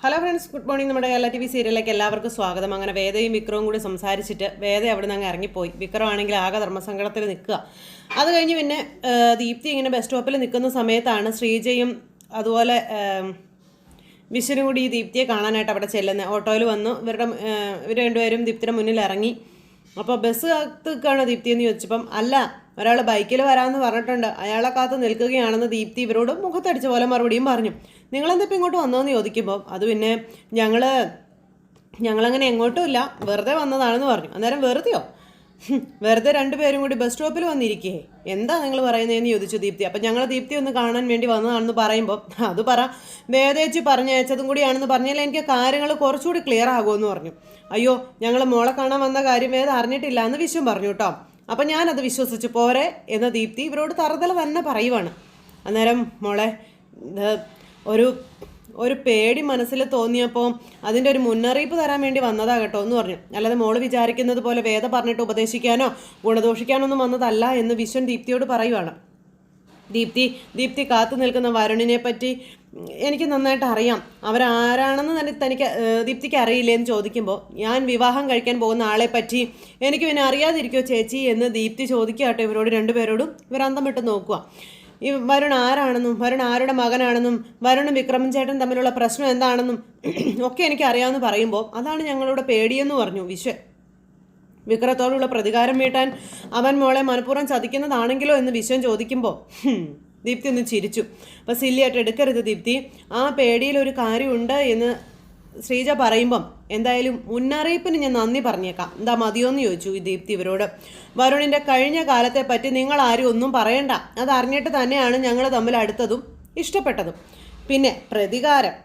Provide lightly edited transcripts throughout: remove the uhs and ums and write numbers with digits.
Hello friends, good morning. നമ്മുടെ Kerala TV സീരിയലിലേക്ക് എല്ലാവർക്കും സ്വാഗതം. അങ്ങനെ വേദയും വിക്രവും കൂടി സംസാരിച്ചിട്ട് വേദ അവിടെ നിന്ന് അങ്ങ് ഇറങ്ങിപ്പോയി. വിക്രം ആണെങ്കിൽ ആകെ ധർമ്മസങ്കടത്തിൽ നിൽക്കുക. അത് കഴിഞ്ഞ് പിന്നെ ദീപ്തി ഇങ്ങനെ ബസ് സ്റ്റോപ്പിൽ നിൽക്കുന്ന സമയത്താണ് ശ്രീജയും അതുപോലെ വിശ്വനും കൂടി ഈ ദീപ്തിയെ കാണാനായിട്ട് അവിടെ ചെല്ലുന്നത്. ഓട്ടോയിൽ വന്നു ഇവർ രണ്ടുപേരും ദീപ്തിയുടെ മുന്നിൽ ഇറങ്ങി. അപ്പോൾ ബസ് കാത്ത് നിൽക്കുകയാണോ ദീപ്തി എന്ന് ചോദിച്ചപ്പം അല്ല, ഒരാൾ ബൈക്കിൽ വരാമെന്ന് പറഞ്ഞിട്ടുണ്ട്, അയാളെ കാത്ത് നിൽക്കുകയാണെന്ന് ദീപ്തി ഇവരോട് മുഖത്തടിച്ച പോലെ മറുപടിയും പറഞ്ഞു. നിങ്ങളെന്താ ഇപ്പം ഇങ്ങോട്ട് വന്നതെന്ന് ചോദിക്കുമ്പോൾ അത് പിന്നെ ഞങ്ങളങ്ങനെ എങ്ങോട്ടും ഇല്ല, വെറുതെ വന്നതാണെന്ന് പറഞ്ഞു. അന്നേരം വെറുതെയോ? വെറുതെ രണ്ടുപേരും കൂടി ബസ് സ്റ്റോപ്പിൽ വന്നിരിക്കേ, എന്താ നിങ്ങൾ പറയുന്നതെന്ന് ചോദിച്ചു ദീപ്തി. അപ്പം ഞങ്ങൾ ദീപ്തി ഒന്ന് കാണാൻ വേണ്ടി വന്നതാണെന്ന് പറയുമ്പോൾ അത് പറ, വേദേച്ചി പറഞ്ഞയച്ചതും കൂടിയാണെന്ന് പറഞ്ഞാൽ എനിക്ക് കാര്യങ്ങൾ കുറച്ചുകൂടി ക്ലിയർ ആകുമെന്ന് പറഞ്ഞു. അയ്യോ, ഞങ്ങൾ മോളെ കാണാൻ വന്ന കാര്യം വേദ അറിഞ്ഞിട്ടില്ല എന്ന് വിശ്വം പറഞ്ഞു കേട്ടോ. അപ്പം ഞാനത് വിശ്വസിച്ചു പോരെ എന്ന് ദീപ്തി ഇവരോട് തറുതല തന്നെ പറയുവാണ്. അന്നേരം മോളെ ഒരു പേടി മനസ്സിൽ തോന്നിയപ്പോൾ അതിൻ്റെ ഒരു മുന്നറിയിപ്പ് തരാൻ വേണ്ടി വന്നതാ കേട്ടോ എന്ന് പറഞ്ഞു. അല്ലാതെ മോള് വിചാരിക്കുന്നത് പോലെ വേദ പറഞ്ഞിട്ട് ഉപദേശിക്കാനോ ഗുണദോഷിക്കാനോ ഒന്നും വന്നതല്ല എന്ന് വിശ്വൻ ദീപ്തിയോട് പറയുവാണ്. ദീപ്തി കാത്തു നിൽക്കുന്ന വരുണിനെ പറ്റി എനിക്ക് നന്നായിട്ട് അറിയാം, അവരാരാണെന്ന് തന്നെ തനിക്ക് ദീപ്തിക്ക് അറിയില്ലേന്ന് ചോദിക്കുമ്പോൾ ഞാൻ വിവാഹം കഴിക്കാൻ പോകുന്ന ആളെ പറ്റി എനിക്ക് പിന്നെ അറിയാതിരിക്കുമോ ചേച്ചി എന്ന് ദീപ്തി ചോദിക്കാട്ടോ ഇവരോട് രണ്ടുപേരോടും. ഇവർ അന്തം വിട്ട് നോക്കുക. ഈ വരുൺ ആരാണെന്നും വരുൺ ആരുടെ മകനാണെന്നും വരുണും വിക്രമൻ ചേട്ടൻ തമ്മിലുള്ള പ്രശ്നം എന്താണെന്നും ഒക്കെ എനിക്ക് അറിയാമെന്ന് പറയുമ്പോൾ അതാണ് ഞങ്ങളുടെ പേടിയെന്ന് പറഞ്ഞു വിശ്വൻ. വിക്രത്തോടുള്ള പ്രതികാരം വീട്ടാൻ അവൻ മോളെ മനഃപൂർവ്വം ചതിക്കുന്നതാണെങ്കിലോ എന്ന് വിശ്വൻ ചോദിക്കുമ്പോൾ ദീപ്തി ഒന്ന് ചിരിച്ചു. അപ്പം സില്ലിയായിട്ട് എടുക്കരുത് ദീപ്തി, ആ പേടിയിൽ ഒരു കാര്യമുണ്ട് എന്ന് ശ്രീജ പറയുമ്പം എന്തായാലും മുന്നറിയിപ്പിന് ഞാൻ നന്ദി പറഞ്ഞേക്കാം, എന്താ മതിയോന്ന് ചോദിച്ചു ഈ ദീപ്തി ഇവരോട്. വരുണിൻ്റെ കഴിഞ്ഞ കാലത്തെ പറ്റി നിങ്ങൾ ആരും ഒന്നും പറയണ്ട, അത് അറിഞ്ഞിട്ട് തന്നെയാണ് ഞങ്ങൾ തമ്മിൽ അടുത്തതും ഇഷ്ടപ്പെട്ടതും. പിന്നെ പ്രതികാരം,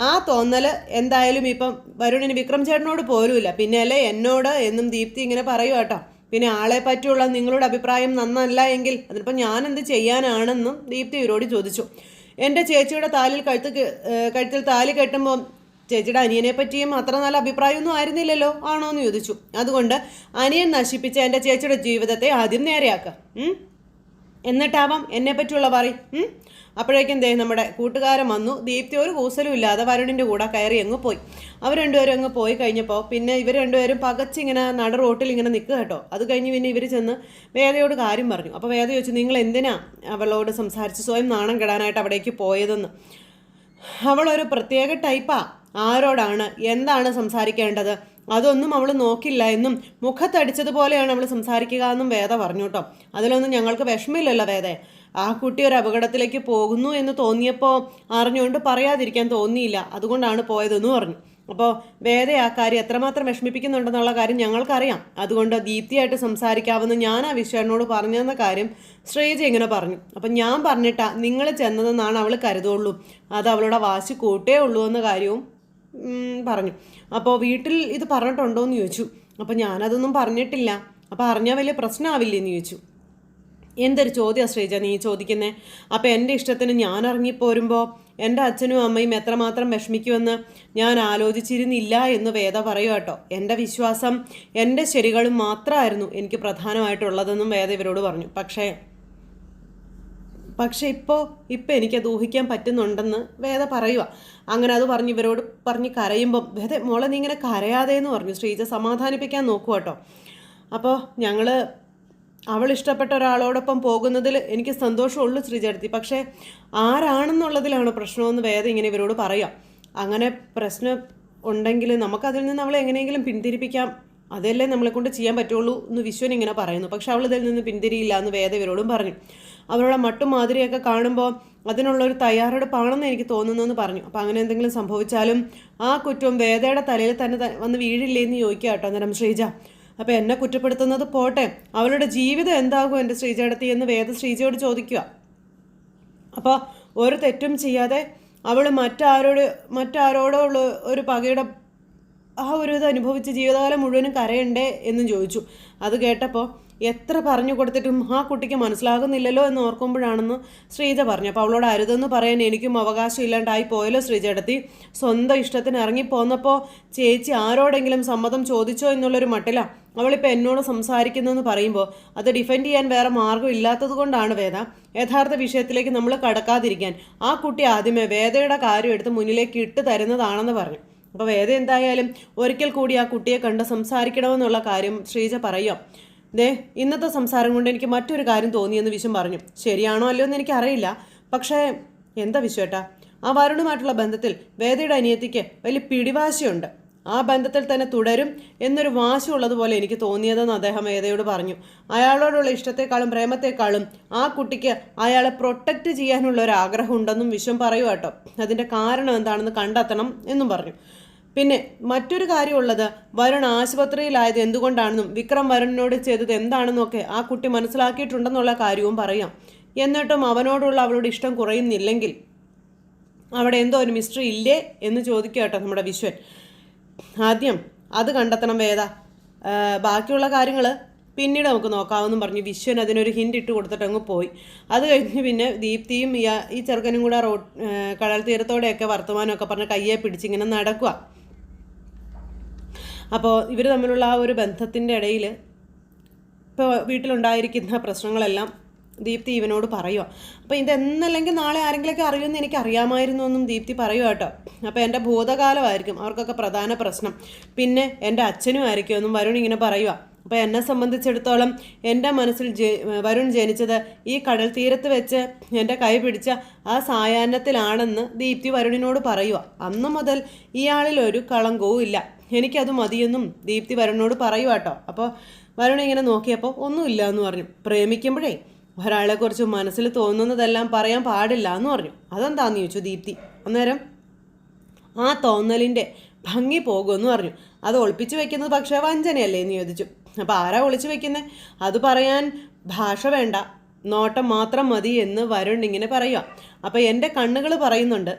ആ തോന്നൽ എന്തായാലും ഇപ്പം വരുണിന് വിക്രം ചേട്ടനോട് പോലുമില്ല, പിന്നെ അല്ലേ എന്നോട് എന്നും ദീപ്തി ഇങ്ങനെ പറയുക കേട്ടോ. പിന്നെ ആളെ പറ്റിയുള്ള നിങ്ങളുടെ അഭിപ്രായം നന്നല്ല എങ്കിൽ അതിനിപ്പോൾ ഞാൻ എന്ത് ചെയ്യാനാണെന്നും ദീപ്തി ഇവരോട് ചോദിച്ചു. എൻ്റെ ചേച്ചിയുടെ കഴുത്തിൽ താലി കെട്ടുമ്പോൾ ചേച്ചിയുടെ അനിയനെ പറ്റിയും അത്ര നല്ല അഭിപ്രായമൊന്നും ആയിരുന്നില്ലല്ലോ, ആണോ എന്ന് ചോദിച്ചു. അതുകൊണ്ട് അനിയൻ നശിപ്പിച്ച എൻ്റെ ചേച്ചിയുടെ ജീവിതത്തെ ആദ്യം നേരെയാക്കുക, എന്നിട്ടാവാം എന്നെ പറ്റിയുള്ള പറയും. അപ്പോഴേക്കും നമ്മുടെ കൂട്ടുകാരൻ വന്നു. ദീപ്തി ഒരു കൂസലും ഇല്ലാതെ വരുണിൻ്റെ കൂടെ കയറി അങ്ങ് പോയി. അവർ രണ്ടുപേരും അങ്ങ് പോയി കഴിഞ്ഞപ്പോൾ പിന്നെ ഇവർ രണ്ടുപേരും പകച്ചിങ്ങനെ നട റോട്ടിൽ ഇങ്ങനെ നിൽക്കുക കേട്ടോ. അത് കഴിഞ്ഞ് പിന്നെ ഇവർ ചെന്ന് വേദയോട് കാര്യം പറഞ്ഞു. അപ്പോൾ വേദ ചോദിച്ചു, നിങ്ങൾ എന്തിനാ അവളോട് സംസാരിച്ച് സ്വയം നാണം കെടാനായിട്ട് അവിടേക്ക് പോയതെന്ന്. അവളൊരു പ്രത്യേക ടൈപ്പാ, ആരോടാണ് എന്താണ് സംസാരിക്കേണ്ടത് അതൊന്നും അവൾ നോക്കില്ല എന്നും മുഖത്തടിച്ചതുപോലെയാണ് അവൾ സംസാരിക്കുക എന്നും വേദ പറഞ്ഞു കേട്ടോ. അതിലൊന്നും ഞങ്ങൾക്ക് വിഷമില്ലല്ലോ വേദ, ആ കുട്ടി ഒരു അപകടത്തിലേക്ക് പോകുന്നു എന്ന് തോന്നിയപ്പോൾ അറിഞ്ഞുകൊണ്ട് പറയാതിരിക്കാൻ തോന്നിയില്ല, അതുകൊണ്ടാണ് പോയതെന്ന് പറഞ്ഞു. അപ്പോൾ വേദ ആ കാര്യം എത്രമാത്രം വിഷമിപ്പിക്കുന്നുണ്ടെന്നുള്ള കാര്യം ഞങ്ങൾക്കറിയാം, അതുകൊണ്ട് ദീപ്തിയായിട്ട് സംസാരിക്കാമെന്ന് ഞാൻ ആ വിശ്വനോട് പറഞ്ഞെന്ന കാര്യം ശ്രീജ ഇങ്ങനെ പറഞ്ഞു. അപ്പം ഞാൻ പറഞ്ഞിട്ടാ നിങ്ങൾ ചെന്നതെന്നാണ് അവൾ കരുതുള്ളൂ, അത് അവളുടെ വാശി കൂട്ടേ ഉള്ളൂ എന്ന കാര്യവും പറഞ്ഞു. അപ്പോൾ വീട്ടിൽ ഇത് പറഞ്ഞിട്ടുണ്ടോ എന്ന് ചോദിച്ചു. അപ്പോൾ ഞാനതൊന്നും പറഞ്ഞിട്ടില്ല, അപ്പോൾ അറിഞ്ഞാൽ വലിയ പ്രശ്നമാവില്ലേ എന്ന് ചോദിച്ചു. എന്തൊരു ചോദ്യമാണ് ശ്രീജ നീ ചോദിക്കുന്നേ? അപ്പോൾ എൻ്റെ ഇഷ്ടത്തിന് ഞാൻ ഇറങ്ങിപ്പോരുമ്പോൾ എൻ്റെ അച്ഛനും അമ്മയും എത്രമാത്രം വിഷമിക്കുമെന്ന് ഞാൻ ആലോചിച്ചിരുന്നില്ല എന്ന് വേദ പറയുക കേട്ടോ. എൻ്റെ വിശ്വാസം എൻ്റെ ശരികളും മാത്രമായിരുന്നു എനിക്ക് പ്രധാനമായിട്ടുള്ളതെന്നും വേദ ഇവരോട് പറഞ്ഞു. പക്ഷേ ഇപ്പോൾ എനിക്കത് ഊഹിക്കാൻ പറ്റുന്നുണ്ടെന്ന് വേദ പറയുക. അങ്ങനെ അത് പറഞ്ഞ് ഇവരോട് പറഞ്ഞ് കരയുമ്പം വേദ മോളെ നീ ഇങ്ങനെ കരയാതെന്ന് പറഞ്ഞു. ശ്രീജ സമാധാനിപ്പിക്കാൻ നോക്കുക കേട്ടോ. അപ്പോൾ അവൾ ഇഷ്ടപ്പെട്ട ഒരാളോടൊപ്പം പോകുന്നതിൽ എനിക്ക് സന്തോഷമുള്ളൂ ശ്രീജടുത്തി, പക്ഷേ ആരാണെന്നുള്ളതിലാണ് പ്രശ്നമെന്ന് വേദ ഇങ്ങനെ ഇവരോട് പറയാം. അങ്ങനെ പ്രശ്നം ഉണ്ടെങ്കിൽ നമുക്കതിൽ നിന്ന് അവളെ എങ്ങനെയെങ്കിലും പിന്തിരിപ്പിക്കാം, അതല്ലേ നമ്മളെ കൊണ്ട് ചെയ്യാൻ പറ്റുള്ളൂ എന്ന് വിശ്വൻ ഇങ്ങനെ പറയുന്നു. പക്ഷെ അവൾ ഇതിൽ നിന്ന് പിന്തിരിയില്ല എന്ന് വേദ ഇവരോടും പറഞ്ഞു. അവരുടെ മട്ടും മാതിരിയൊക്കെ കാണുമ്പോൾ അതിനുള്ളൊരു തയ്യാറെടുപ്പാണെന്ന് എനിക്ക് തോന്നുന്നു എന്ന് പറഞ്ഞു. അപ്പോൾ അങ്ങനെ എന്തെങ്കിലും സംഭവിച്ചാലും ആ കുറ്റവും വേദയുടെ തലയിൽ തന്നെ വന്ന് വീഴില്ലേ എന്ന് ചോദിക്കുക കേട്ടോ അന്നേരം ശ്രീജ. അപ്പോൾ എന്നെ കുറ്റപ്പെടുത്തുന്നത് പോട്ടെ, അവളുടെ ജീവിതം എന്താകും എൻ്റെ ശ്രീജയടത്തി എന്ന് വേദ ശ്രീജയോട് ചോദിക്കുക. അപ്പോൾ ഒരു തെറ്റും ചെയ്യാതെ അവൾ മറ്റാരോടോ ഉള്ള ഒരു പകയുടെ ആ ഒരു ഇത് അനുഭവിച്ച് ജീവിതകാലം മുഴുവനും കരയണ്ടേ എന്നും ചോദിച്ചു. അത് കേട്ടപ്പോൾ എത്ര പറഞ്ഞു കൊടുത്തിട്ടും ആ കുട്ടിക്ക് മനസ്സിലാകുന്നില്ലല്ലോ എന്ന് ഓർക്കുമ്പോഴാണെന്ന് ശ്രീജ പറഞ്ഞു. അപ്പോൾ അവളോട് അരുതെന്ന് പറയാൻ എനിക്കും അവകാശം ഇല്ലാണ്ടായി പോയല്ലോ ശ്രീജയടത്തി, സ്വന്തം ഇഷ്ടത്തിന് ഇറങ്ങിപ്പോന്നപ്പോൾ ചേച്ചി ആരോടെങ്കിലും സമ്മതം ചോദിച്ചോ എന്നുള്ളൊരു മട്ടിലാണ് അവളിപ്പോൾ എന്നോട് സംസാരിക്കുന്നതെന്ന് പറയുമ്പോൾ അത് ഡിഫെൻഡ് ചെയ്യാൻ വേറെ മാർഗ്ഗം ഇല്ലാത്തത് കൊണ്ടാണ് വേദ. യഥാർത്ഥ വിഷയത്തിലേക്ക് നമ്മൾ കടക്കാതിരിക്കാൻ ആ കുട്ടി ആദ്യമേ വേദയുടെ കാര്യം എടുത്ത് മുന്നിലേക്ക് ഇട്ട് തരുന്നതാണെന്ന് പറഞ്ഞു. അപ്പോൾ വേദ എന്തായാലും ഒരിക്കൽ കൂടി ആ കുട്ടിയെ കണ്ട് സംസാരിക്കണമെന്നുള്ള കാര്യം ശ്രീജ പറയുക. ഇന്നത്തെ സംസാരം കൊണ്ട് എനിക്ക് മറ്റൊരു കാര്യം തോന്നിയെന്ന് വിശ്വം പറഞ്ഞു. ശരിയാണോ അല്ലയോ എന്ന് എനിക്കറിയില്ല. പക്ഷേ എന്താ വിശ്വേട്ടാ, ആ വരുണുമായിട്ടുള്ള ബന്ധത്തിൽ വേദയുടെ അനിയത്തിക്ക് വലിയ പിടിവാശിയുണ്ട്. ആ ബന്ധത്തിൽ തന്നെ തുടരും എന്നൊരു വാശിയുള്ളതുപോലെ എനിക്ക് തോന്നിയതെന്ന് അദ്ദേഹം വേദയോട് പറഞ്ഞു. അയാളോടുള്ള ഇഷ്ടത്തെക്കാളും പ്രേമത്തെക്കാളും ആ കുട്ടിക്ക് അയാളെ പ്രൊട്ടക്റ്റ് ചെയ്യാനുള്ള ഒരു ആഗ്രഹം ഉണ്ടെന്നും വിശ്വം പറയുക കേട്ടോ. അതിൻ്റെ കാരണം എന്താണെന്ന് കണ്ടെത്തണം എന്നും പറഞ്ഞു. പിന്നെ മറ്റൊരു കാര്യമുള്ളത്, വരുൺ ആശുപത്രിയിലായത് എന്തുകൊണ്ടാണെന്നും വിക്രം വരുണിനോട് ചെയ്തത് എന്താണെന്നൊക്കെ ആ കുട്ടി മനസ്സിലാക്കിയിട്ടുണ്ടെന്നുള്ള കാര്യവും പറയാം. എന്നിട്ടും അവനോടുള്ള അവളുടെ ഇഷ്ടം കുറയുന്നില്ലെങ്കിൽ അവിടെ എന്തോ ഒരു മിസ്റ്ററി ഇല്ലേ എന്ന് ചോദിക്കുക കേട്ടോ നമ്മുടെ വിശ്വൻ. ആദ്യം അത് കണ്ടെത്തണം വേദ, ബാക്കിയുള്ള കാര്യങ്ങൾ പിന്നീട് നമുക്ക് നോക്കാമെന്നും പറഞ്ഞു വിശ്വൻ അതിനൊരു ഹിൻ്റ് ഇട്ട് കൊടുത്തിട്ട് അങ്ങ് പോയി. അത് കഴിഞ്ഞ് പിന്നെ ദീപ്തിയും ഈ ചെറുക്കനും കൂടെ കടൽ തീരത്തോടെയൊക്കെ വർത്തമാനമൊക്കെ പറഞ്ഞ് കയ്യെ പിടിച്ചിങ്ങനെ നടക്കുക. അപ്പോൾ ഇവർ തമ്മിലുള്ള ആ ഒരു ബന്ധത്തിൻ്റെ ഇടയിൽ ഇപ്പോൾ വീട്ടിലുണ്ടായിരിക്കുന്ന പ്രശ്നങ്ങളെല്ലാം ദീപ്തി ഇവനോട് പറയുക. അപ്പോൾ ഇതെന്നല്ലെങ്കിൽ നാളെ ആരെങ്കിലുമൊക്കെ അറിയുമെന്ന് എനിക്ക് അറിയാമായിരുന്നു എന്നും ദീപ്തി പറയുക കേട്ടോ. അപ്പോൾ എൻ്റെ ഭൂതകാലമായിരിക്കും അവർക്കൊക്കെ പ്രധാന പ്രശ്നം, പിന്നെ എൻ്റെ അച്ഛനും ആയിരിക്കും എന്നും വരുൺ ഇങ്ങനെ പറയുക. അപ്പോൾ എന്നെ സംബന്ധിച്ചിടത്തോളം എൻ്റെ മനസ്സിൽ വരുൺ ജനിച്ചത് ഈ കടൽ തീരത്ത് വെച്ച് എൻ്റെ കൈ പിടിച്ച ആ സായാഹ്നത്തിലാണെന്ന് ദീപ്തി വരുണിനോട് പറയുക. അന്നു മുതൽ ഇയാളിൽ ഒരു കളങ്കവും ഇല്ല, എനിക്കത് മതിയെന്നും ദീപ്തി വരുണിനോട് പറയുക കേട്ടോ. അപ്പോൾ വരുൺ ഇങ്ങനെ നോക്കിയപ്പോൾ ഒന്നുമില്ല എന്ന് പറഞ്ഞു. പ്രേമിക്കുമ്പോഴേ ഒരാളെക്കുറിച്ച് മനസ്സിൽ തോന്നുന്നതെല്ലാം പറയാൻ പാടില്ല എന്ന് പറഞ്ഞു. അതെന്താണെന്ന് ചോദിച്ചു ദീപ്തി. അന്നേരം ആ തോന്നലിൻ്റെ ഭംഗി പോകുമെന്ന് പറഞ്ഞു. അത് ഒളിപ്പിച്ചു വെക്കുന്നത് പക്ഷേ വഞ്ചനയല്ലേ എന്ന് ചോദിച്ചു. അപ്പോൾ ആരാ ഒളിച്ചു വെക്കുന്നത്? അത് പറയാൻ ഭാഷ വേണ്ട, നോട്ടം മാത്രം മതി എന്ന് വരുൺ ഇങ്ങനെ പറയുക. അപ്പോൾ എൻ്റെ കണ്ണുകൾ പറയുന്നുണ്ട്,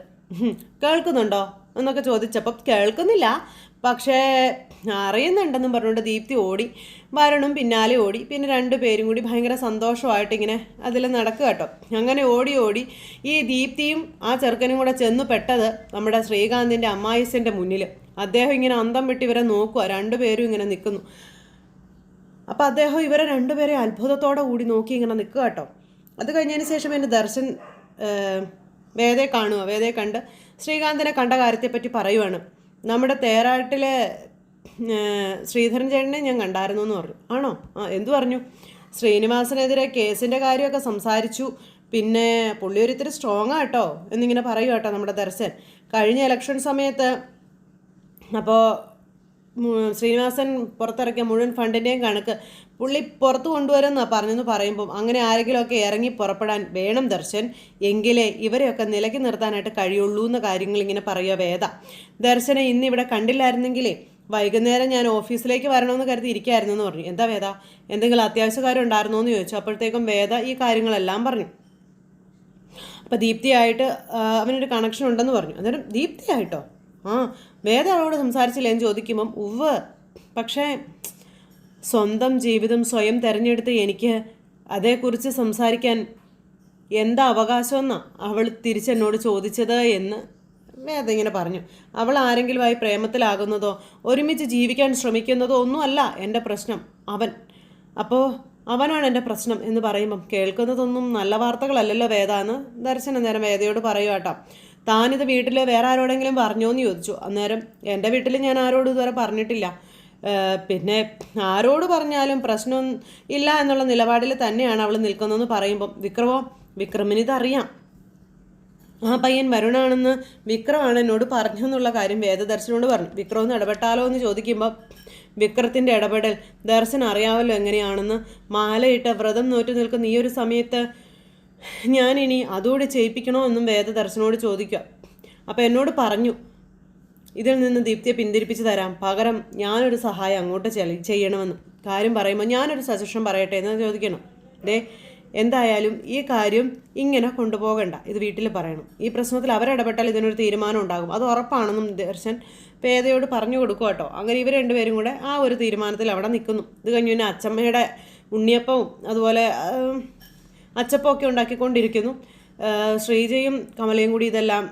കേൾക്കുന്നുണ്ടോ എന്നൊക്കെ ചോദിച്ചപ്പോൾ കേൾക്കുന്നില്ല, പക്ഷേ അറിയുന്നുണ്ടെന്നും പറഞ്ഞുകൊണ്ട് ദീപ്തി ഓടി. വരുണും പിന്നാലെ ഓടി. പിന്നെ രണ്ടുപേരും കൂടി ഭയങ്കര സന്തോഷമായിട്ട് ഇങ്ങനെ അതിൽ നടക്കുക കേട്ടോ. അങ്ങനെ ഓടി ഓടി ഈ ദീപ്തിയും ആ ചെറുക്കനും കൂടെ ചെന്ന് പെട്ടത് നമ്മുടെ ശ്രീകാന്തിൻ്റെ അമ്മായിസിൻ്റെ മുന്നിൽ. അദ്ദേഹം ഇങ്ങനെ അന്തം വിട്ട് ഇവരെ നോക്കുക, രണ്ടുപേരും ഇങ്ങനെ നിൽക്കുന്നു. അപ്പോൾ അദ്ദേഹം ഇവരെ രണ്ടുപേരെ അത്ഭുതത്തോടെ കൂടി നോക്കി ഇങ്ങനെ നിൽക്കുക കേട്ടോ. അത് കഴിഞ്ഞതിന് ശേഷം എൻ്റെ ദർശൻ വേദയെ കാണുക. വേദയെ കണ്ട് ശ്രീകാന്തിനെ കണ്ട കാര്യത്തെപ്പറ്റി പറയുവാണ്. നമ്മുടെ തേരാട്ടിലെ ശ്രീധരൻ ചേട്ടനെ ഞാൻ കണ്ടായിരുന്നു എന്ന് പറഞ്ഞു. ആണോ? എന്തു പറഞ്ഞു? ശ്രീനിവാസനെതിരെ കേസിൻ്റെ കാര്യമൊക്കെ സംസാരിച്ചു. പിന്നെ പുള്ളി ഒരിത്തിരി സ്ട്രോങ് ആട്ടോ എന്നിങ്ങനെ പറയുക കേട്ടോ നമ്മുടെ ദർശൻ. കഴിഞ്ഞ ഇലക്ഷൻ സമയത്ത് അപ്പോൾ ശ്രീനിവാസൻ പുറത്തിറക്കിയ മുഴുവൻ ഫണ്ടിൻ്റെയും കണക്ക് പുള്ളി പുറത്തു കൊണ്ടുവരുമെന്നാണ് പറഞ്ഞെന്ന് പറയുമ്പം അങ്ങനെ ആരെങ്കിലുമൊക്കെ ഇറങ്ങി പുറപ്പെടാൻ വേണം ദർശൻ, എങ്കിലേ ഇവരെയൊക്കെ നിലയ്ക്ക് നിർത്താനായിട്ട് കഴിയുള്ളൂ എന്ന കാര്യങ്ങൾ ഇങ്ങനെ പറയുക വേദ. ദർശനെ ഇന്നിവിടെ കണ്ടില്ലായിരുന്നെങ്കിലേ വൈകുന്നേരം ഞാൻ ഓഫീസിലേക്ക് വരണമെന്ന് കരുതി ഇരിക്കുകയായിരുന്നു എന്ന് പറഞ്ഞു. എന്താ വേദ, എന്തെങ്കിലും അത്യാവശ്യ കാര്യം ഉണ്ടായിരുന്നോ എന്ന് ചോദിച്ചു. അപ്പോഴത്തേക്കും വേദ ഈ കാര്യങ്ങളെല്ലാം പറഞ്ഞു. അപ്പോൾ ദീപ്തിയായിട്ട് അവനൊരു കണക്ഷൻ ഉണ്ടെന്ന് പറഞ്ഞു. അന്നേരം ദീപ്തിയായിട്ടോ? വേദ അവളോട് സംസാരിച്ചില്ല എന്ന് ചോദിക്കുമ്പം ഉവ്വ്, പക്ഷേ സ്വന്തം ജീവിതം സ്വയം തിരഞ്ഞെടുത്ത് എനിക്ക് അതേക്കുറിച്ച് സംസാരിക്കാൻ എന്താ അവകാശമെന്നാണ് അവൾ തിരിച്ചെന്നോട് ചോദിച്ചത് എന്ന് വേദ ഇങ്ങനെ പറഞ്ഞു. അവൾ ആരെങ്കിലുമായി പ്രേമത്തിലാകുന്നതോ ഒരുമിച്ച് ജീവിക്കാൻ ശ്രമിക്കുന്നതോ ഒന്നുമല്ല എൻ്റെ പ്രശ്നം, അപ്പോൾ അവനാണ് എൻ്റെ പ്രശ്നം എന്ന് പറയുമ്പം കേൾക്കുന്നതൊന്നും നല്ല വാർത്തകളല്ലല്ലോ വേദ എന്ന് ദർശനം നേരം വേദയോട് പറയുക കേട്ടോ. താനിത് വീട്ടിൽ വേറെ ആരോടെങ്കിലും പറഞ്ഞോ എന്ന് ചോദിച്ചു. അന്നേരം എൻ്റെ വീട്ടിൽ ഞാൻ ആരോടും ഇതുവരെ പറഞ്ഞിട്ടില്ല, പിന്നെ ആരോട് പറഞ്ഞാലും പ്രശ്നം ഇല്ല എന്നുള്ള നിലപാടിൽ തന്നെയാണ് അവൾ നിൽക്കുന്നതെന്ന് പറയുമ്പം വിക്രമിന് ഇതറിയാം, ആ പയ്യൻ വരുണാണെന്ന് വിക്രമാണ് എന്നോട് പറഞ്ഞു എന്നുള്ള കാര്യം വേദദർശനോട് പറഞ്ഞു. വിക്രം ഒന്ന് ഇടപെട്ടാലോ എന്ന് ചോദിക്കുമ്പോൾ വിക്രത്തിൻ്റെ ഇടപെടൽ ദർശനം അറിയാമല്ലോ എങ്ങനെയാണെന്ന്. മാലയിട്ട് വ്രതം നോറ്റ് നിൽക്കുന്ന ഈ ഒരു സമയത്ത് ഞാനിനി അതുകൂടി ചെയ്യിപ്പിക്കണോ എന്നും വേദദർശനോട് ചോദിക്കുക. അപ്പോൾ എന്നോട് പറഞ്ഞു ഇതിൽ നിന്ന് ദീപ്തിയെ പിന്തിരിപ്പിച്ച് തരാം, പകരം ഞാനൊരു സഹായം അങ്ങോട്ട് ചെയ്യണമെന്ന്. കാര്യം പറയുമ്പോൾ ഞാനൊരു സജഷൻ പറയട്ടെ എന്ന് ചോദിക്കണം. എന്തായാലും ഈ കാര്യം ഇങ്ങനെ കൊണ്ടുപോകണ്ട, ഇത് വീട്ടിൽ പറയണം. ഈ പ്രശ്നത്തിൽ അവരിടപെട്ടാൽ ഇതിനൊരു തീരുമാനം ഉണ്ടാകും, അത് ഉറപ്പാണെന്നും ദർശൻ വേദയോട് പറഞ്ഞു കൊടുക്കുക കേട്ടോ. അങ്ങനെ ഇവർ രണ്ടുപേരും കൂടെ ആ ഒരു തീരുമാനത്തിൽ അവിടെ നിൽക്കുന്നു. ഇത് കഴിഞ്ഞ് പിന്നെ അച്ചമ്മയുടെ ഉണ്ണിയപ്പവും അതുപോലെ അച്ചപ്പമൊക്കെ ഉണ്ടാക്കിക്കൊണ്ടിരിക്കുന്നു. ശ്രീജയും കമലയും കൂടി ഇതെല്ലാം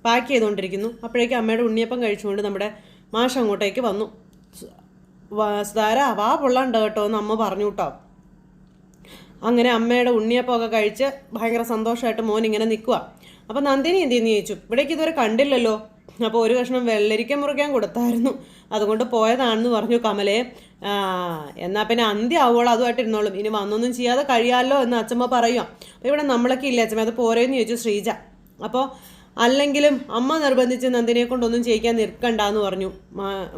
പാക്ക് ചെയ്തുകൊണ്ടിരിക്കുന്നു. അപ്പോഴേക്കും അമ്മയുടെ ഉണ്ണിയപ്പം കഴിച്ചുകൊണ്ട് നമ്മുടെ മാഷ് അങ്ങോട്ടേക്ക് വന്നു. സുധാര വാ പൊള്ളാണ്ട് കേട്ടോ എന്ന് അമ്മ പറഞ്ഞു കേട്ടോ. അങ്ങനെ അമ്മയുടെ ഉണ്ണിയപ്പമൊക്കെ കഴിച്ച് ഭയങ്കര സന്തോഷമായിട്ട് മോൻ ഇങ്ങനെ നിൽക്കുക. അപ്പോൾ നന്ദിനി എന്തെന്ന് ചോദിച്ചു, ഇവിടേക്ക് ഇതുവരെ കണ്ടില്ലല്ലോ. അപ്പോൾ ഒരു കഷ്ണം വെള്ളരിക്ക മുറിക്കാൻ കൊടുത്തായിരുന്നു, അതുകൊണ്ട് പോയതാണെന്ന് പറഞ്ഞു കമലേ. എന്നാൽ പിന്നെ അന്ത്യം ആവുമോളൂ അതുമായിട്ട് ഇരുന്നോളും, ഇനി വന്നൊന്നും ചെയ്യാതെ കഴിയാമല്ലോ എന്ന് അച്ഛമ്മ പറയുക. അപ്പോൾ ഇവിടെ നമ്മളൊക്കെ ഇല്ല അച്ഛമ്മ, അത് പോരെന്ന് ചോദിച്ചു ശ്രീജ. അപ്പോൾ അല്ലെങ്കിലും അമ്മ നിർബന്ധിച്ച് നന്ദിനിയെ കൊണ്ടൊന്നും ചെയ്യിക്കാൻ നിൽക്കണ്ടെന്ന് പറഞ്ഞു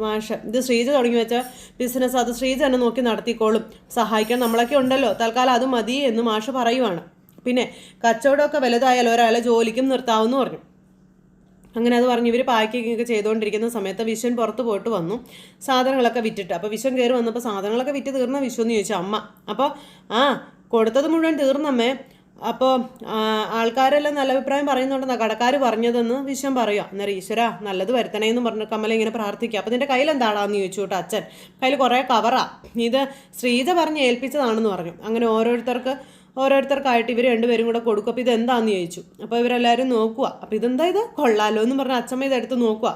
മാഷ്. ഇത് ശ്രീജ തുടങ്ങി വെച്ച ബിസിനസ്, അത് ശ്രീജ തന്നെ നോക്കി നടത്തിക്കോളും, സഹായിക്കാൻ നമ്മളൊക്കെ ഉണ്ടല്ലോ, തൽക്കാലം അത് മതി എന്ന് മാഷ് പറയുവാണ്. പിന്നെ കച്ചവടമൊക്കെ വലുതായാലും ഒരാളെ ജോലിക്കും നിർത്താമെന്ന് പറഞ്ഞു. അങ്ങനെ അത് പറഞ്ഞ് ഇവർ പാക്കിംഗ് ഒക്കെ ചെയ്തുകൊണ്ടിരിക്കുന്ന സമയത്ത് വിശ്വൻ പുറത്ത് പോയിട്ട് വന്നു, സാധനങ്ങളൊക്കെ വിറ്റിട്ട്. അപ്പോൾ വിശ്വൻ കയറി വന്നപ്പോൾ സാധനങ്ങളൊക്കെ വിറ്റ് തീർന്ന വിശ്വ എന്ന് ചോദിച്ചു അമ്മ. അപ്പോൾ കൊടുത്തത് മുഴുവൻ തീർന്നമ്മേ. അപ്പോൾ ആൾക്കാരെല്ലാം നല്ല അഭിപ്രായം പറയുന്നുണ്ടെന്നാണ് കടക്കാർ പറഞ്ഞതെന്ന് വിശ്വം പറയുക. അന്നേരം ഈശ്വര നല്ലത് വരുത്തണേന്ന് പറഞ്ഞു കമല ഇങ്ങനെ പ്രാർത്ഥിക്കുക. അപ്പോൾ ഇതിൻ്റെ കയ്യിൽ എന്താടാന്ന് ചോദിച്ചു കേട്ടോ അച്ഛൻ. കയ്യിൽ കുറേ കവറാ, ഇത് ശ്രീജ പറഞ്ഞ് ഏൽപ്പിച്ചതാണെന്ന് പറഞ്ഞു. അങ്ങനെ ഓരോരുത്തർക്കായിട്ട് ഇവർ രണ്ടുപേരും കൂടെ കൊടുക്കും. അപ്പോൾ ഇതെന്താണെന്ന് ചോദിച്ചു. അപ്പോൾ ഇവരെല്ലാവരും നോക്കുക. അപ്പോൾ ഇതെന്താ ഇത് കൊള്ളാലോ എന്ന് പറഞ്ഞ് അച്ഛമ്മ ഇതെടുത്ത് നോക്കുക.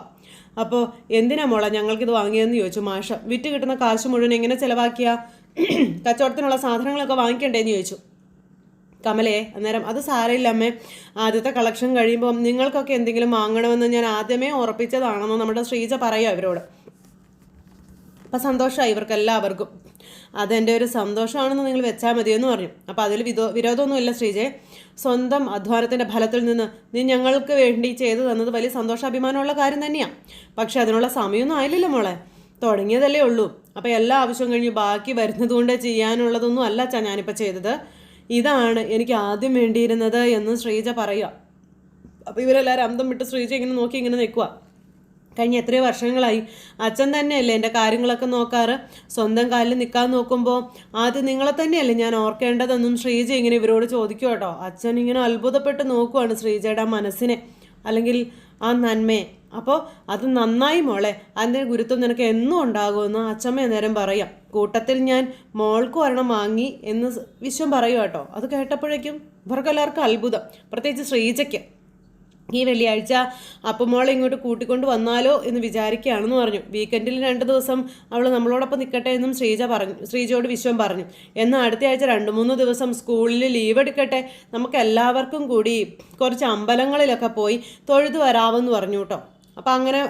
അപ്പോൾ എന്തിനാ മോളെ ഞങ്ങൾക്കിത് വാങ്ങിയതെന്ന് ചോദിച്ചു മാഷ. വിറ്റ് കിട്ടുന്ന കാശ് മുഴുവൻ എങ്ങനെ ചിലവാക്കിയ, കച്ചവടത്തിനുള്ള സാധനങ്ങളൊക്കെ വാങ്ങിക്കണ്ടേന്ന് ചോദിച്ചു കമലയെ. അന്നേരം അത് സാരമില്ല അമ്മേ, ആദ്യത്തെ കളക്ഷൻ കഴിയുമ്പോൾ നിങ്ങൾക്കൊക്കെ എന്തെങ്കിലും വാങ്ങണമെന്ന് ഞാൻ ആദ്യമേ ഉറപ്പിച്ചതാണെന്ന് നമ്മുടെ ശ്രീജ പറയുക ഇവരോട്. അപ്പം സന്തോഷമായി ഇവർക്കെല്ലാവർക്കും. അതെൻ്റെ ഒരു സന്തോഷമാണെന്ന് നിങ്ങൾ വെച്ചാൽ മതിയെന്ന് പറഞ്ഞു. അപ്പോൾ അതിൽ വിരോധമൊന്നുമില്ല ശ്രീജയെ, സ്വന്തം അധ്വാനത്തിൻ്റെ ഫലത്തിൽ നിന്ന് നീ ഞങ്ങൾക്ക് വേണ്ടി ചെയ്തു തന്നത് വലിയ സന്തോഷാഭിമാനമുള്ള കാര്യം തന്നെയാണ്. പക്ഷെ അതിനുള്ള സമയമൊന്നും ആയില്ലല്ലോ മോളെ, തുടങ്ങിയതല്ലേ ഉള്ളൂ. അപ്പോൾ എല്ലാ ആവശ്യവും കഴിഞ്ഞ് ബാക്കി വരുന്നത് കൊണ്ട് ചെയ്യാനുള്ളതൊന്നും അല്ല അച്ഛാ ഞാനിപ്പോൾ ചെയ്തത്, ഇതാണ് എനിക്ക് ആദ്യം വേണ്ടിയിരുന്നത് എന്ന് ശ്രീജ പറയുക. അപ്പോൾ ഇവരെല്ലാവരും അന്തം വിട്ട് ശ്രീജ ഇങ്ങനെ നോക്കി ഇങ്ങനെ നിൽക്കുക. കഴിഞ്ഞ എത്രയോ വർഷങ്ങളായി അച്ഛൻ തന്നെയല്ലേ എൻ്റെ കാര്യങ്ങളൊക്കെ നോക്കാറ്, സ്വന്തം കാലിൽ നിൽക്കാൻ നോക്കുമ്പോൾ ആദ്യം നിങ്ങളെ തന്നെയല്ലേ ഞാൻ ഓർക്കേണ്ടതെന്നും ശ്രീജ ഇങ്ങനെ ഇവരോട് ചോദിക്കും കേട്ടോ. അച്ഛൻ ഇങ്ങനെ അത്ഭുതപ്പെട്ട് നോക്കുവാണ് ശ്രീജയുടെ മനസ്സിനെ, അല്ലെങ്കിൽ ആ നന്മയെ. അപ്പോൾ അത് നന്നായി മോളെ, അതിൻ്റെ ഗുരുത്വം നിനക്ക് എന്നും ഉണ്ടാകുമെന്ന് അച്ഛമ്മ നേരം പറയാം. കൂട്ടത്തിൽ ഞാൻ മോൾക്ക് ഒരെണ്ണം വാങ്ങി എന്ന് വിശ്വം പറയുക കേട്ടോ. അത് കേട്ടപ്പോഴേക്കും ഇവർക്കെല്ലാവർക്കും അത്ഭുതം, പ്രത്യേകിച്ച് ശ്രീജയ്ക്ക്. ഈ വെള്ളിയാഴ്ച അപ്പം മോളെ ഇങ്ങോട്ട് കൂട്ടിക്കൊണ്ട് വന്നാലോ എന്ന് വിചാരിക്കുകയാണെന്ന് പറഞ്ഞു. വീക്കെൻഡിൽ 2 ദിവസം അവൾ നമ്മളോടൊപ്പം നിൽക്കട്ടെ എന്നും ശ്രീജയോട് വിശ്വം പറഞ്ഞു. എന്നാൽ അടുത്ത ആഴ്ച 2-3 ദിവസം സ്കൂളിൽ ലീവ് എടുക്കട്ടെ, നമുക്ക് എല്ലാവർക്കും കൂടി കുറച്ച് അമ്പലങ്ങളിലൊക്കെ പോയി തൊഴുതു വരാമെന്ന് പറഞ്ഞു കേട്ടോ. അപ്പം അങ്ങനെ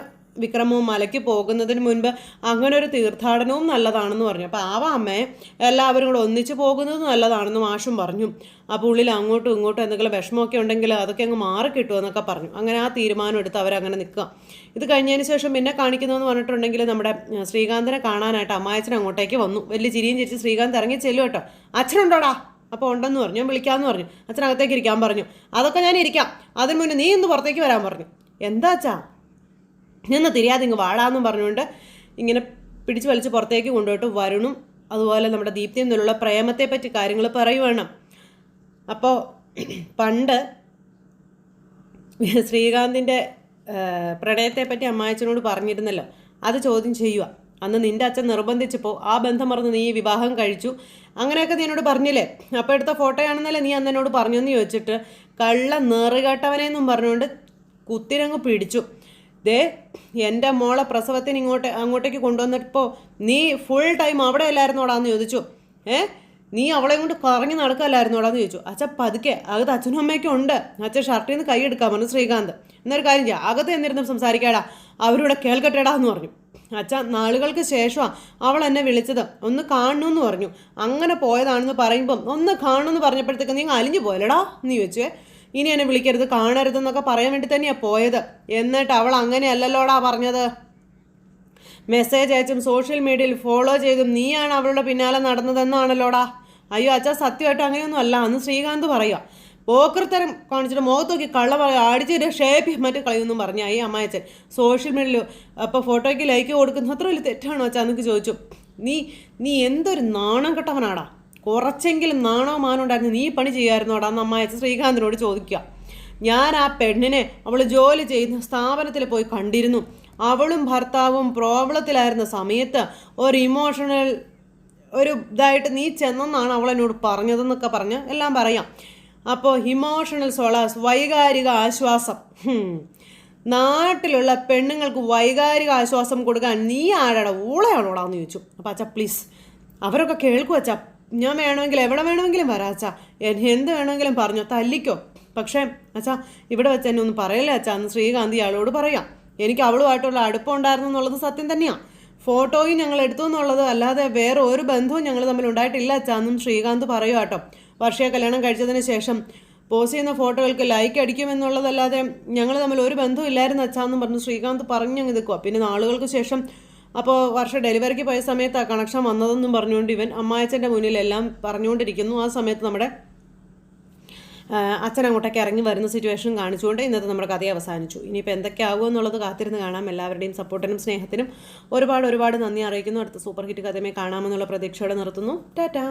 വിക്രമവും മലയ്ക്ക് പോകുന്നതിന് മുൻപ് അങ്ങനെ ഒരു തീർത്ഥാടനവും നല്ലതാണെന്ന് പറഞ്ഞു. അപ്പോൾ അമ്മയെ എല്ലാവരും കൂടെ ഒന്നിച്ച് പോകുന്നത് നല്ലതാണെന്ന് മാഷും പറഞ്ഞു. അപ്പോൾ ഉള്ളിൽ അങ്ങോട്ടും ഇങ്ങോട്ടും എന്തെങ്കിലും വിഷമമൊക്കെ ഉണ്ടെങ്കിൽ അതൊക്കെ അങ്ങ് മാറിക്കിട്ടുമെന്നൊക്കെ പറഞ്ഞു. അങ്ങനെ ആ തീരുമാനം എടുത്ത് അവരങ്ങനെ നിൽക്കുക. ഇത് കഴിഞ്ഞതിന് ശേഷം പിന്നെ കാണിക്കുന്നതെന്ന് പറഞ്ഞിട്ടുണ്ടെങ്കിൽ നമ്മുടെ ശ്രീകാന്തിനെ കാണാനായിട്ട് അമ്മായച്ചൻ അങ്ങോട്ടേക്ക് വന്നു. വലിയ ചിരിയും ചിരിച്ച് ശ്രീകാന്ത് ഇറങ്ങി ചെല്ലും കേട്ടോ. അച്ഛനുണ്ടോടാ? അപ്പോൾ ഉണ്ടെന്ന് പറഞ്ഞു. ഞാൻ വിളിക്കാമെന്ന് പറഞ്ഞു. അച്ഛനകത്തേക്ക് ഇരിക്കാൻ പറഞ്ഞു. അതൊക്കെ ഞാൻ ഇരിക്കാം, അതിന് മുന്നേ നീ ഒന്ന് പുറത്തേക്ക് വരാൻ പറഞ്ഞു. എന്താ അച്ഛാ? നിന്ന് തിരിയാതെ ഇങ്ങ് വാടാന്നും പറഞ്ഞുകൊണ്ട് ഇങ്ങനെ പിടിച്ച് വലിച്ച് പുറത്തേക്ക് കൊണ്ടുപോയിട്ട് വരുണും അതുപോലെ നമ്മുടെ ദീപ്തിയും തമ്മിലുള്ള പ്രേമത്തെ പറ്റി കാര്യങ്ങൾ പറയുവാണ്. അപ്പോൾ പണ്ട് ശ്രീകാന്തിൻ്റെ പ്രണയത്തെപ്പറ്റി അമ്മായച്ചനോട് പറഞ്ഞിരുന്നല്ലോ, അത് ചോദ്യം ചെയ്യുക. അന്ന് നിൻ്റെ അച്ഛൻ നിർബന്ധിച്ചപ്പോൾ ആ ബന്ധം മറന്ന് നീ വിവാഹം കഴിച്ചു, അങ്ങനെയൊക്കെ നീ എന്നോട് പറഞ്ഞില്ലേ. അപ്പോൾ എടുത്ത ഫോട്ടോയാണെന്നല്ലേ നീ അന്ന് എന്നോട് പറഞ്ഞെന്ന് ചോദിച്ചിട്ട് കള്ള നെറുകെട്ടവനെന്നും പറഞ്ഞുകൊണ്ട് കുത്തിരങ്ങ് പിടിച്ചു. ദേ എൻ്റെ മോളെ പ്രസവത്തിന് അങ്ങോട്ടേക്ക് കൊണ്ടുവന്നപ്പോൾ നീ ഫുൾ ടൈം അവിടെ അല്ലായിരുന്നോടാന്ന് ചോദിച്ചു. നീ അവളെ കൊണ്ട് കറങ്ങി നടക്കല്ലായിരുന്നോടാന്ന് ചോദിച്ചു. അച്ഛൻ പതുക്കെ, അകത്ത് അച്ഛനും അമ്മയൊക്കെ ഉണ്ട്, അച്ഛൻ ഷർട്ടിൽ നിന്ന് കൈ എടുക്കാൻ പറഞ്ഞു ശ്രീകാന്ത്. എന്നൊരു കാര്യം ചെയ്യാം, അകത്ത് എന്നിരുന്ന് സംസാരിക്കാടാ, അവരിവിടെ കേൾക്കട്ടേടാ എന്ന് പറഞ്ഞു. അച്ഛൻ നാളുകൾക്ക് ശേഷമാണ് അവൾ എന്നെ വിളിച്ചത്, ഒന്ന് കാണണമെന്ന് പറഞ്ഞു. അങ്ങനെ പോയതാണെന്ന് പറയുമ്പം ഒന്ന് കാണണമെന്ന് പറഞ്ഞപ്പോഴത്തേക്ക് നീ അലിഞ്ഞു പോയല്ലടാ എന്ന് ചോദിച്ചേ. ഇനി എന്നെ വിളിക്കരുത്, കാണരുതെന്നൊക്കെ പറയാൻ വേണ്ടി തന്നെയാണ് പോയത്. എന്നിട്ട് അവൾ അങ്ങനെയല്ലല്ലോടാ പറഞ്ഞത്, മെസ്സേജ് അയച്ചും സോഷ്യൽ മീഡിയയിൽ ഫോളോ ചെയ്തും നീയാണ് അവളുടെ പിന്നാലെ നടന്നതെന്നാണല്ലോടാ. അയ്യോ അച്ഛാ, സത്യമായിട്ട് അങ്ങനെയൊന്നും അല്ല എന്ന് ശ്രീകാന്ത് പറയുക. പോക്കർത്തരം കാണിച്ചിട്ട് മുഖത്ത് നോക്കി കള്ള അടിച്ചിട്ട് ഷേപ്പ് മറ്റു കളയൊന്നും പറഞ്ഞാൽ ഈ അമ്മായച്ചൻ സോഷ്യൽ മീഡിയയിൽ അപ്പോൾ ഫോട്ടോയ്ക്ക് ലൈക്ക് കൊടുക്കുന്ന അത്ര വലിയ തെറ്റാണോ അച്ഛാ എന്നൊക്കെ ചോദിച്ചു. നീ എന്തൊരു നാണം കെട്ടവനാടാ, കുറച്ചെങ്കിലും നാണോ മാനോ ഉണ്ടായിരുന്നു നീ പണി ചെയ്യാമായിരുന്നോടാ എന്ന് അമ്മായച്ചൻ ശ്രീകാന്തിനോട് ചോദിക്കുക. ഞാൻ ആ പെണ്ണിനെ അവൾ ജോലി ചെയ്യുന്ന സ്ഥാപനത്തിൽ പോയി കണ്ടിരുന്നു. അവളും ഭർത്താവും പ്രോബ്ലത്തിലായിരുന്ന സമയത്ത് ഒരു ഇമോഷണൽ ഇതായിട്ട് നീ ചെന്നെന്നാണ് അവളെന്നോട് പറഞ്ഞതെന്നൊക്കെ പറഞ്ഞ് എല്ലാം പറയാം. അപ്പോൾ ഇമോഷണൽ സോളാസ്, വൈകാരിക ആശ്വാസം, നാട്ടിലുള്ള പെണ്ണുങ്ങൾക്ക് വൈകാരിക ആശ്വാസം കൊടുക്കാൻ നീ ആരാടാ, ഊളയാണോടാന്ന് ചോദിച്ചു. അപ്പം അച്ഛാ പ്ലീസ്, അവരൊക്കെ കേൾക്കും അച്ഛാ, ഞാൻ വേണമെങ്കിൽ എവിടെ വേണമെങ്കിലും വരാം അച്ഛാ, എന്ത് വേണമെങ്കിലും പറഞ്ഞോ, തല്ലിക്കോ, പക്ഷേ അച്ഛാ ഇവിടെ വെച്ച് എന്നെ ഒന്നും പറയല്ലേ അച്ഛാ എന്ന് ശ്രീകാന്ത് ഇയാളോട് പറയാം. എനിക്ക് അവളുമായിട്ടുള്ള അടുപ്പം ഉണ്ടായിരുന്നു എന്നുള്ളത് സത്യം തന്നെയാണ്. ഫോട്ടോയും ഞങ്ങൾ എടുത്തു എന്നുള്ളത് അല്ലാതെ വേറെ ഒരു ബന്ധവും ഞങ്ങൾ തമ്മിൽ ഉണ്ടായിട്ടില്ല അച്ഛാ എന്നും ശ്രീകാന്ത് പറയുക കേട്ടോ. വർഷയെ കല്യാണം കഴിച്ചതിന് ശേഷം പോസ്റ്റ് ചെയ്യുന്ന ഫോട്ടോകൾക്ക് ലൈക്ക് അടിക്കുമെന്നുള്ളതല്ലാതെ ഞങ്ങൾ തമ്മിൽ ഒരു ബന്ധവും ഇല്ലായിരുന്നു അച്ഛാന്നും പറഞ്ഞ് ശ്രീകാന്ത് പറഞ്ഞങ്ങ് നിൽക്കുക. പിന്നെ നാളുകൾക്ക് ശേഷം അപ്പോൾ വർഷ ഡെലിവറിക്ക് പോയ സമയത്ത് ആ കണക്ഷൻ വന്നതെന്നും പറഞ്ഞുകൊണ്ട് ഇവൻ അമ്മായച്ചൻ്റെ മുന്നിലെല്ലാം പറഞ്ഞുകൊണ്ടിരിക്കുന്നു. ആ സമയത്ത് നമ്മുടെ അച്ഛൻ അങ്ങോട്ടേക്ക് ഇറങ്ങി വരുന്ന സിറ്റുവേഷൻ കാണിച്ചുകൊണ്ട് ഇന്നത്തെ നമ്മുടെ കഥയെ അവസാനിച്ചു. ഇനിയിപ്പോൾ എന്തൊക്കെയാകുമോ എന്നുള്ളത് കാത്തിരുന്ന് കാണാം. എല്ലാവരുടെയും സപ്പോർട്ടിനും സ്നേഹത്തിനും ഒരുപാട് നന്ദി അറിയിക്കുന്നു. അടുത്ത സൂപ്പർ ഹിറ്റ് കഥയുമായി കാണാമെന്നുള്ള പ്രതീക്ഷയോടെ നിർത്തുന്നു. ടാറ്റാ.